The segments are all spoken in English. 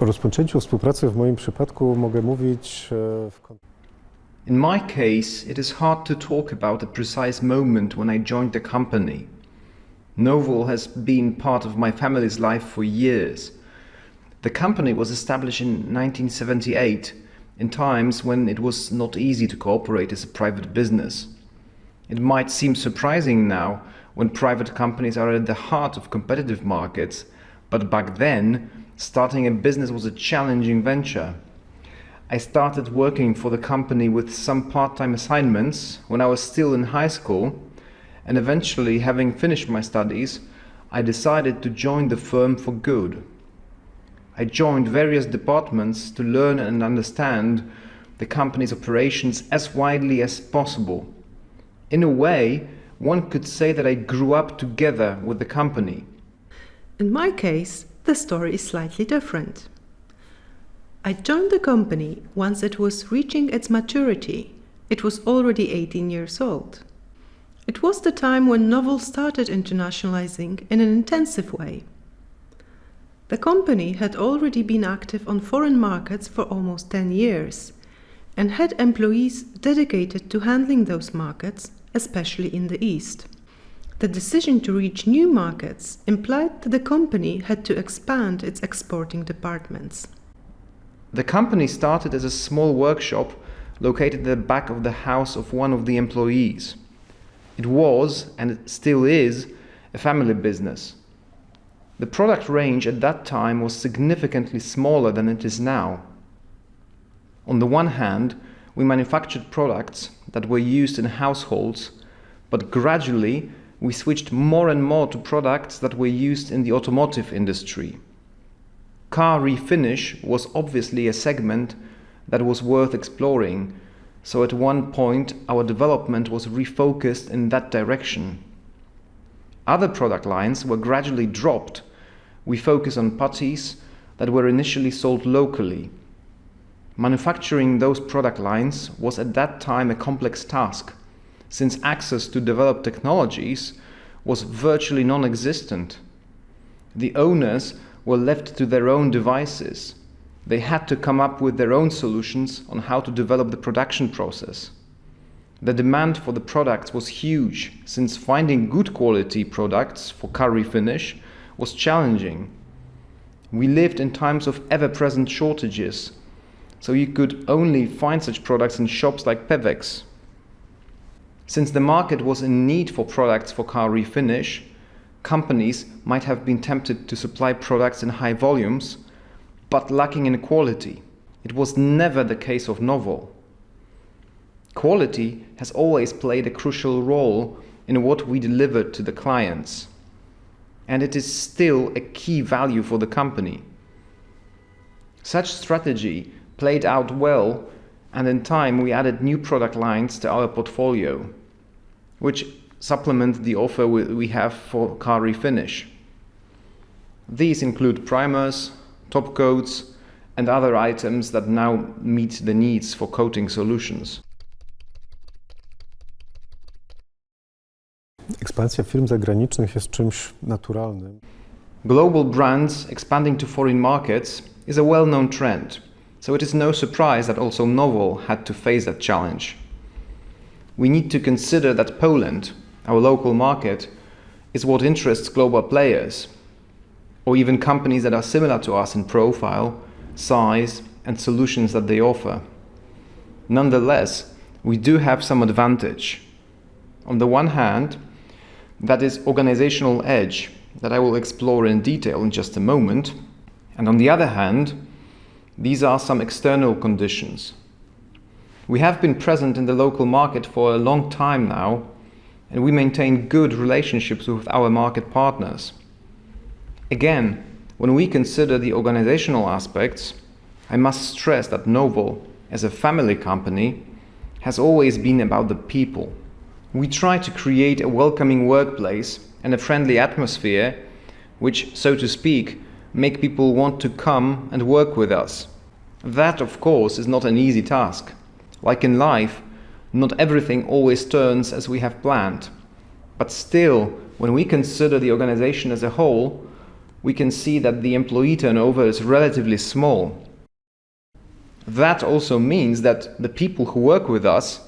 O rozpoczęciu współpracy w moim przypadku mogę mówić In my case, it is hard to talk about the precise moment when I joined the company. Novol has been part of my family's life for years. The company was established in 1978, in times when it was not easy to cooperate as a private business. It might seem surprising now, when private companies are at the heart of competitive markets, but back then, starting a business was a challenging venture. I started working for the company with some part-time assignments when I was still in high school, and eventually, having finished my studies, I decided to join the firm for good. I joined various departments to learn and understand the company's operations as widely as possible. In a way, one could say that I grew up together with the company. In my case, the story is slightly different. I joined the company once it was reaching its maturity. It was already 18 years old. It was the time when Novol started internationalizing in an intensive way. The company had already been active on foreign markets for almost 10 years and had employees dedicated to handling those markets, especially in the East. The decision to reach new markets implied that the company had to expand its exporting departments. The company started as a small workshop located at the back of the house of one of the employees. It was, and it still is, a family business. The product range at that time was significantly smaller than it is now. On the one hand, we manufactured products that were used in households, but gradually we switched more and more to products that were used in the automotive industry. Car refinish was obviously a segment that was worth exploring, so at one point our development was refocused in that direction. Other product lines were gradually dropped. We focus on putties that were initially sold locally. Manufacturing those product lines was at that time a complex task, since access to developed technologies was virtually non-existent. The owners were left to their own devices. They had to come up with their own solutions on how to develop the production process. The demand for the products was huge, since finding good quality products for car refinish was challenging. We lived in times of ever-present shortages, so you could only find such products in shops like Pevex. Since the market was in need for products for car refinish, companies might have been tempted to supply products in high volumes, but lacking in quality. It was never the case of Novol. Quality has always played a crucial role in what we delivered to the clients, and it is still a key value for the company. Such strategy played out well, and in time we added new product lines to our portfolio, which supplement the offer we have for car refinish. These include primers, top coats, and other items that now meet the needs for coating solutions. Ekspansja firm zagranicznych jest czymś naturalnym. Global brands expanding to foreign markets is a well-known trend, so it is no surprise that also Novol had to face that challenge. We need to consider that Poland, our local market, is what interests global players, or even companies that are similar to us in profile, size, and solutions that they offer. Nonetheless, we do have some advantage. On the one hand, that is organizational edge that I will explore in detail in just a moment, and on the other hand, these are some external conditions. We have been present in the local market for a long time now, and we maintain good relationships with our market partners. Again, when we consider the organizational aspects, I must stress that Novol, as a family company, has always been about the people. We try to create a welcoming workplace and a friendly atmosphere which, so to speak, make people want to come and work with us. That, of course, is not an easy task. Like in life, not everything always turns as we have planned. But still, when we consider the organization as a whole, we can see that the employee turnover is relatively small. That also means that the people who work with us,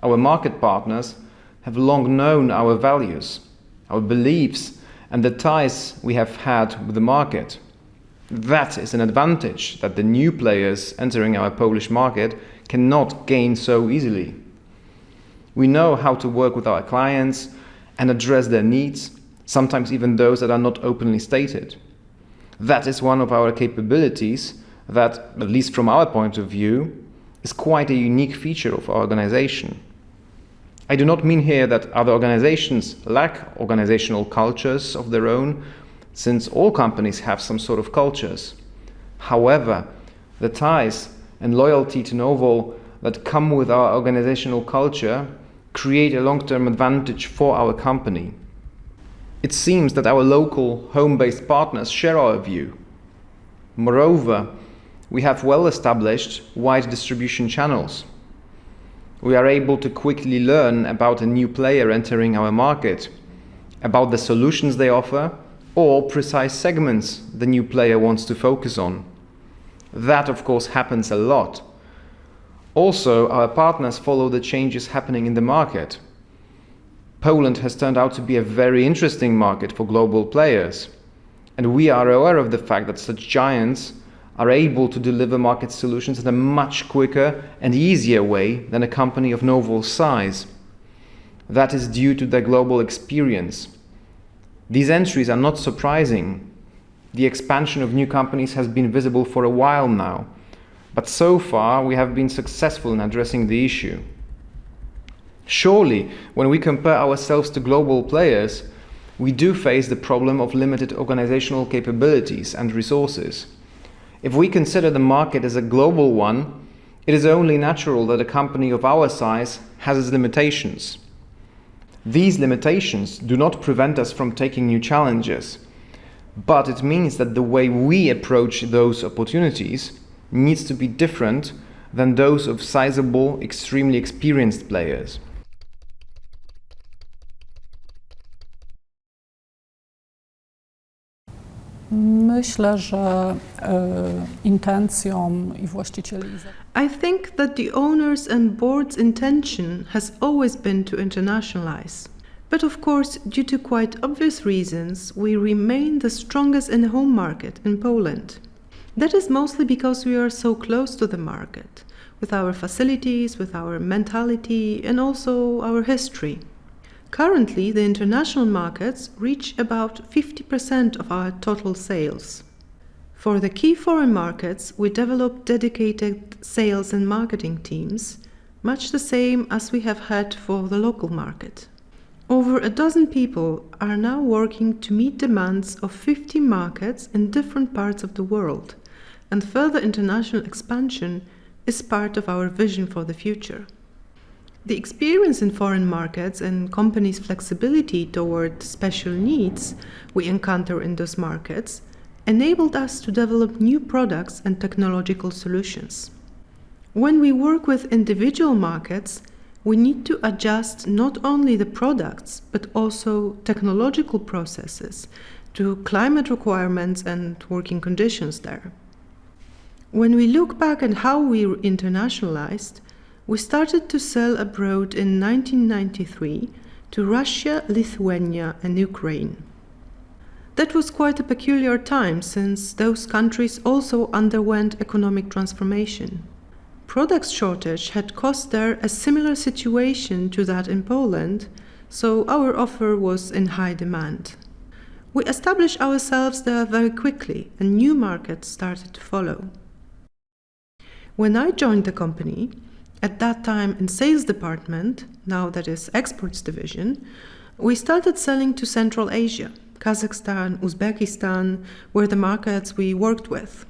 our market partners, have long known our values, our beliefs, and the ties we have had with the market. That is an advantage that the new players entering our Polish market cannot gain so easily. We know how to work with our clients and address their needs, sometimes even those that are not openly stated. That is one of our capabilities that, at least from our point of view, is quite a unique feature of our organization. I do not mean here that other organizations lack organizational cultures of their own, since all companies have some sort of cultures. However, the ties and loyalty to Novol that come with our organizational culture create a long-term advantage for our company. It seems that our local home-based partners share our view. Moreover, we have well-established wide distribution channels. We are able to quickly learn about a new player entering our market, about the solutions they offer, or precise segments the new player wants to focus on. That, of course, happens a lot. Also, our partners follow the changes happening in the market. Poland has turned out to be a very interesting market for global players, and we are aware of the fact that such giants are able to deliver market solutions in a much quicker and easier way than a company of Novol's size. That is due to their global experience. These entries are not surprising. The expansion of new companies has been visible for a while now, but so far we have been successful in addressing the issue. Surely, when we compare ourselves to global players, we do face the problem of limited organizational capabilities and resources. If we consider the market as a global one, it is only natural that a company of our size has its limitations. These limitations do not prevent us from taking new challenges, but it means that the way we approach those opportunities needs to be different than those of sizable, extremely experienced players. Myślę, że intencją i właścicieli. I think that the owner's and board's intention has always been to internationalize. But of course, due to quite obvious reasons, we remain the strongest in the home market in Poland. That is mostly because we are so close to the market, with our facilities, with our mentality, and also our history. Currently, the international markets reach about 50% of our total sales. For the key foreign markets, we developed dedicated sales and marketing teams, much the same as we have had for the local market. Over a dozen people are now working to meet demands of 50 markets in different parts of the world, and further international expansion is part of our vision for the future. The experience in foreign markets and companies' flexibility toward special needs we encounter in those markets enabled us to develop new products and technological solutions. When we work with individual markets, we need to adjust not only the products but also technological processes to climate requirements and working conditions there. When we look back at how we internationalized, we started to sell abroad in 1993 to Russia, Lithuania, and Ukraine. That was quite a peculiar time, since those countries also underwent economic transformation. Product shortage had caused there a similar situation to that in Poland, so our offer was in high demand. We established ourselves there very quickly, and new markets started to follow. When I joined the company, at that time in sales department, now that is exports division, we started selling to Central Asia, Kazakhstan, Uzbekistan were the markets we worked with.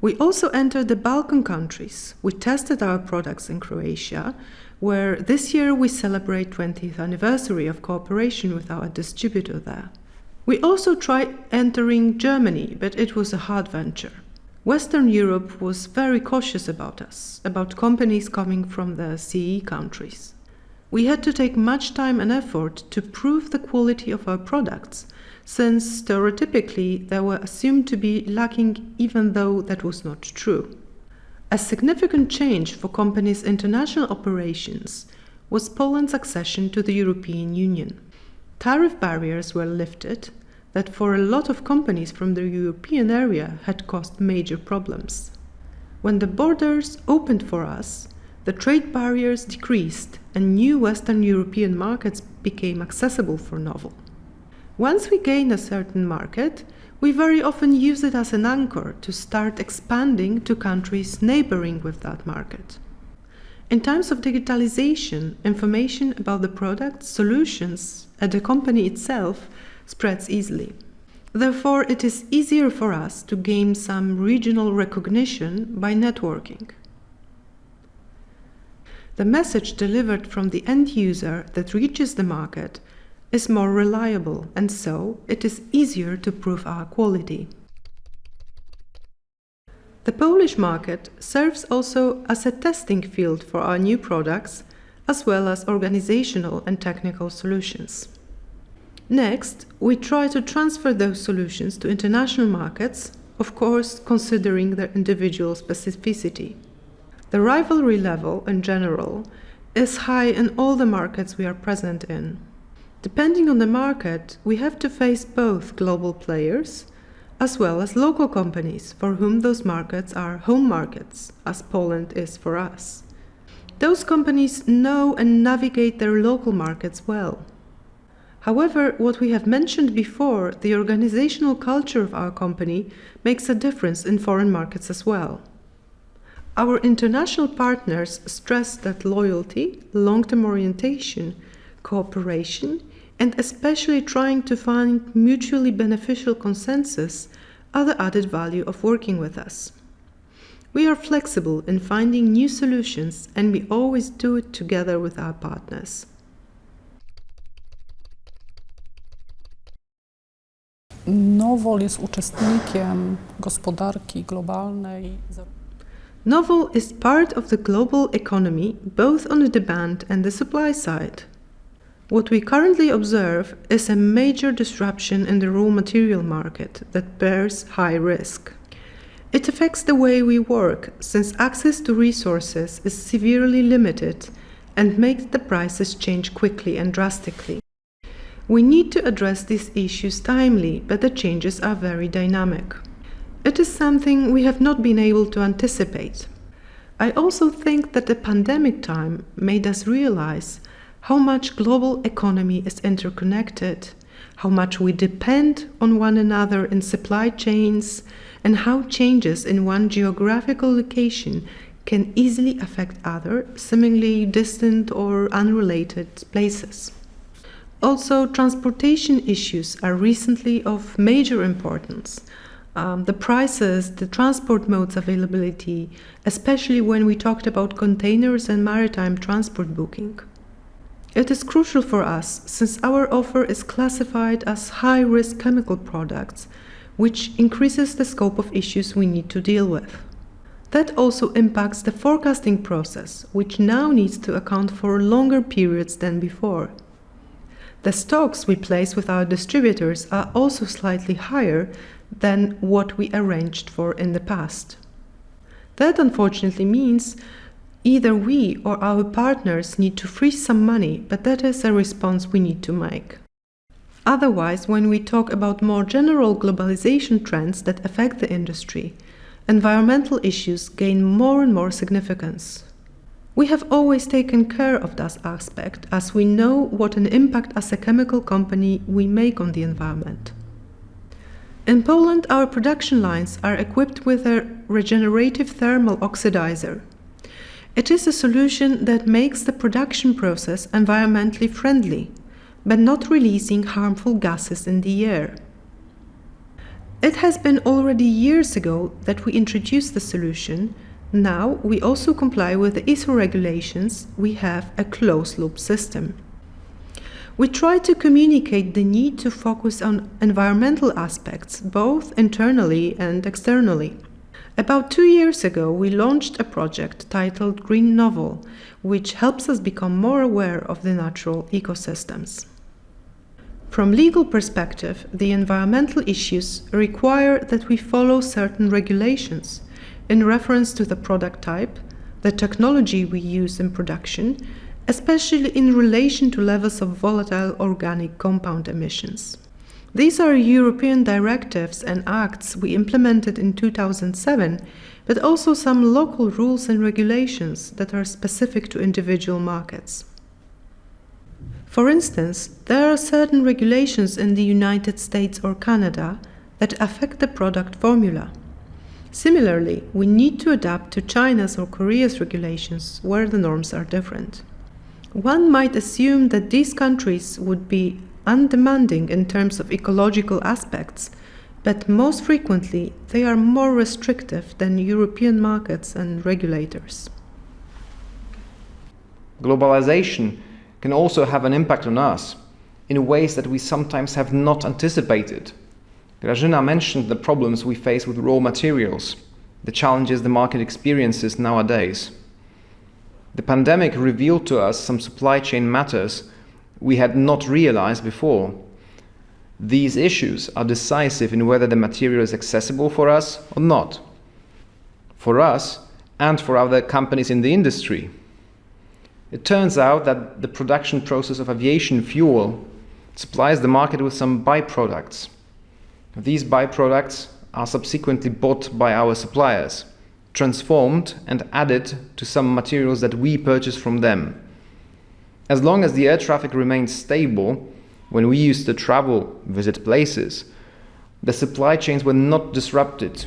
We also entered the Balkan countries. We tested our products in Croatia, where this year we celebrate 20th anniversary of cooperation with our distributor there. We also tried entering Germany, but it was a hard venture. Western Europe was very cautious about us, about companies coming from the CE countries. We had to take much time and effort to prove the quality of our products, since stereotypically they were assumed to be lacking, even though that was not true. A significant change for companies' international operations was Poland's accession to the European Union. Tariff barriers were lifted that for a lot of companies from the European area had caused major problems. When the borders opened for us, the trade barriers decreased and new Western European markets became accessible for Novell. Once we gain a certain market, we very often use it as an anchor to start expanding to countries neighboring with that market. In times of digitalization, information about the products, solutions, and the company itself spreads easily. Therefore, it is easier for us to gain some regional recognition by networking. The message delivered from the end user that reaches the market is more reliable, and so it is easier to prove our quality. The Polish market serves also as a testing field for our new products, as well as organizational and technical solutions. Next, we try to transfer those solutions to international markets, of course considering their individual specificity. The rivalry level, in general, is high in all the markets we are present in. Depending on the market, we have to face both global players as well as local companies for whom those markets are home markets, as Poland is for us. Those companies know and navigate their local markets well. However, what we have mentioned before, the organizational culture of our company, makes a difference in foreign markets as well. Our international partners stress that loyalty, long-term orientation, cooperation, and especially trying to find mutually beneficial consensus are the added value of working with us. We are flexible in finding new solutions, and we always do it together with our partners. Novell jest uczestnikiem gospodarki globalnej. Novell is part of the global economy, both on the demand and the supply side. What we currently observe is a major disruption in the raw material market that bears high risk. It affects the way we work, since access to resources is severely limited and makes the prices change quickly and drastically. We need to address these issues timely, but the changes are very dynamic. It is something we have not been able to anticipate. I also think that the pandemic time made us realize how much global economy is interconnected, how much we depend on one another in supply chains, and how changes in one geographical location can easily affect other, seemingly distant or unrelated places. Also, transportation issues are recently of major importance. The prices, the transport modes availability, especially when we talked about containers and maritime transport booking. It is crucial for us since our offer is classified as high-risk chemical products, which increases the scope of issues we need to deal with. That also impacts the forecasting process, which now needs to account for longer periods than before. The stocks we place with our distributors are also slightly higher than what we arranged for in the past. That unfortunately means either we or our partners need to freeze some money, but that is a response we need to make. Otherwise, when we talk about more general globalization trends that affect the industry, environmental issues gain more and more significance. We have always taken care of that aspect, as we know what an impact as a chemical company we make on the environment. In Poland, our production lines are equipped with a regenerative thermal oxidizer. It is a solution that makes the production process environmentally friendly, but not releasing harmful gases in the air. It has been already years ago that we introduced the solution. Now we also comply with the ISO regulations. We have a closed-loop system. We try to communicate the need to focus on environmental aspects, both internally and externally. About 2 years ago, we launched a project titled Green Novel, which helps us become more aware of the natural ecosystems. From legal perspective, the environmental issues require that we follow certain regulations in reference to the product type, the technology we use in production, especially in relation to levels of volatile organic compound emissions. These are European directives and acts we implemented in 2007, but also some local rules and regulations that are specific to individual markets. For instance, there are certain regulations in the United States or Canada that affect the product formula. Similarly, we need to adapt to China's or Korea's regulations where the norms are different. One might assume that these countries would be undemanding in terms of ecological aspects, but most frequently they are more restrictive than European markets and regulators. Globalization can also have an impact on us in ways that we sometimes have not anticipated. Grażyna mentioned the problems we face with raw materials, the challenges the market experiences nowadays. The pandemic revealed to us some supply chain matters we had not realized before. These issues are decisive in whether the material is accessible for us or not, for us and for other companies in the industry. It turns out that the production process of aviation fuel supplies the market with some byproducts. These byproducts are subsequently bought by our suppliers, transformed and added to some materials that we purchase from them. As long as the air traffic remains stable, when we used to travel, visit places, the supply chains were not disrupted.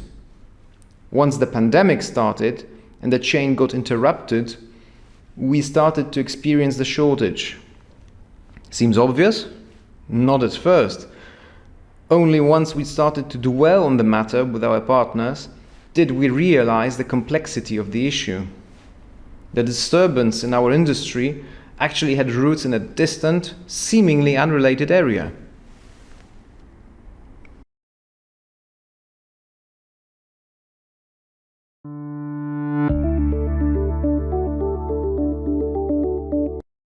Once the pandemic started and the chain got interrupted, we started to experience the shortage. Seems obvious? Not at first. Only once we started to dwell on the matter with our partners did we realize the complexity of the issue. The disturbance in our industry actually had roots in a distant, seemingly unrelated area.